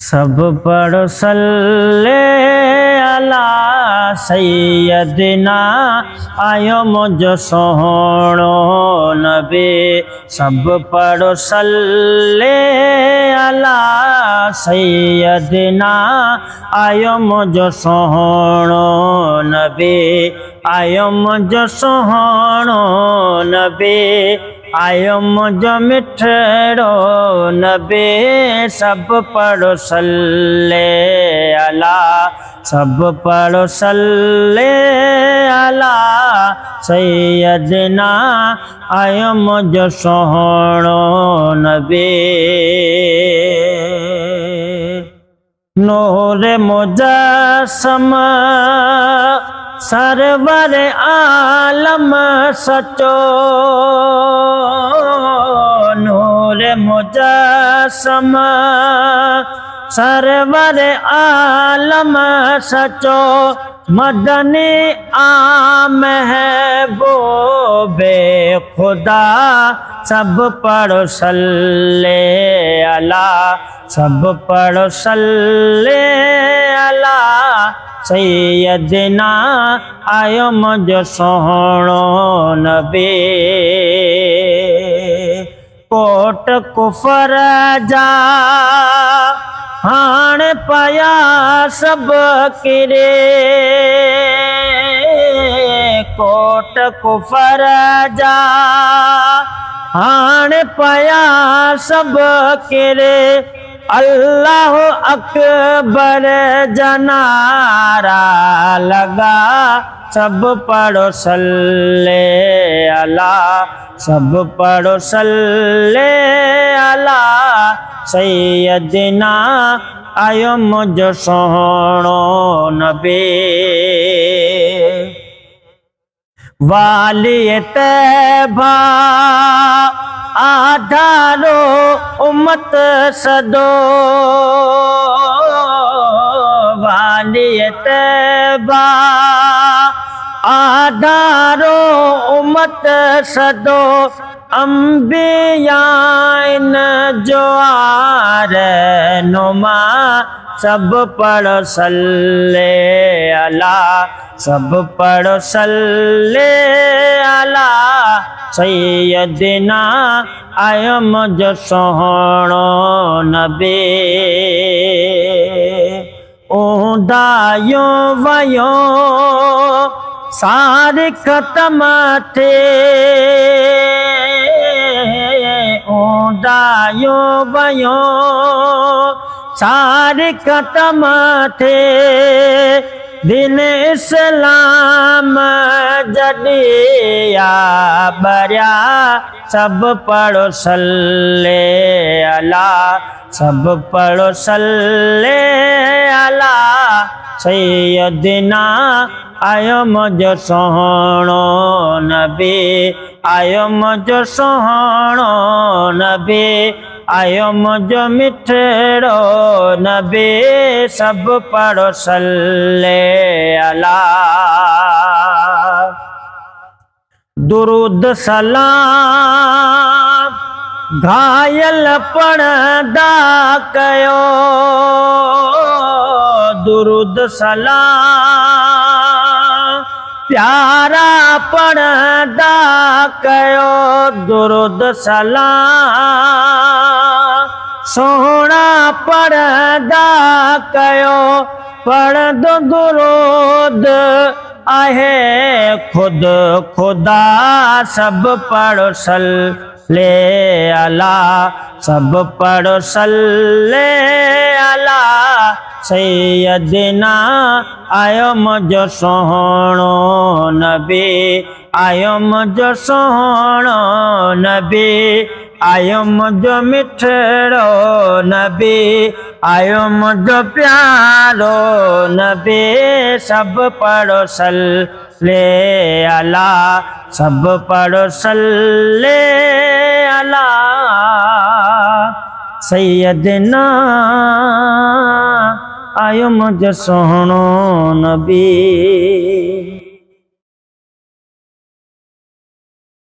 सब पढ़ो सल्ले अला सैयदना आयो मुझ सोहणो नबी। सब पढ़ो सल्ले अला सैयदना आयो मुझ सोहणो नबी। आयो मुझ सोहणो नबी। आयो मुझ मिठड़ो नबी। सब पढ़ो सल्ले अला। सब पढ़ो सल्ले अला सैयदना आयो मुझ सोहणो नबी। नूर मुजस्सम सरवर आलम सचो। नूर मुजस्सम सरवर आलम सचो। मदनी आम है वो बे खुदा। सब पढ़ो सल्ले अला। सब पढ़ो सल्ले अला सैयदना आयो मुझ सोहणो नबी। कोट कुफर जा हाण पया सब किरे। कोट कुफर जा हाण पया सब किरे। अल्लाह अकबर जनारा लगा। सब पढ़ो सल्ले अला। सब पढ़ो सल्ले अला सैयदना आयो मुझ सोहणो नबी। वाली तैबा आधारो उम्मत सदो। वाली तैबा आधारो उम्मत सदो। अंबिया जो आर नुमा। सब पढ़ो सल्ले अला। सब पढ़ो सल्ले अला सैयदना आयो मुझ सोहणो नबी। ऊंदायो वयो सारी खत्म थे। ऊंदायो वयो सारी खत्म थे। दिन इस्लाम जडिया बरिया। सब पढ़ो सल्ले अला। सब पढ़ो सल्ले अला सैयदना आयो मुझ सोहणो नबी। आयो मुझ सोहणो नबी। आयो मुझ मिठड़ो नबी। सब पढ़ो सल्ले अला। दुरूद सलाम घायल पढ़दा कयो। दुरूद सलाम प्यारा पढ़दा कयो। दुरूद सलाम सोहणा पढ़दा कयो। पढ़ दो दुरूद आहे खुद खुदा। सब पढ़ो सल्ले अला। सब पढ़ो सल्ले अला सैयदना आयो मुझ सोहणो नबी। आयो मुझ सोहणो नबी। आयो मुझ मिठड़ो नबी। आयो मुझ प्यारो नबी। सब पढ़ो सल्ले अला। सब पढ़ो सल्ले अला सैयदना आयो मुझ सोहणो नबी।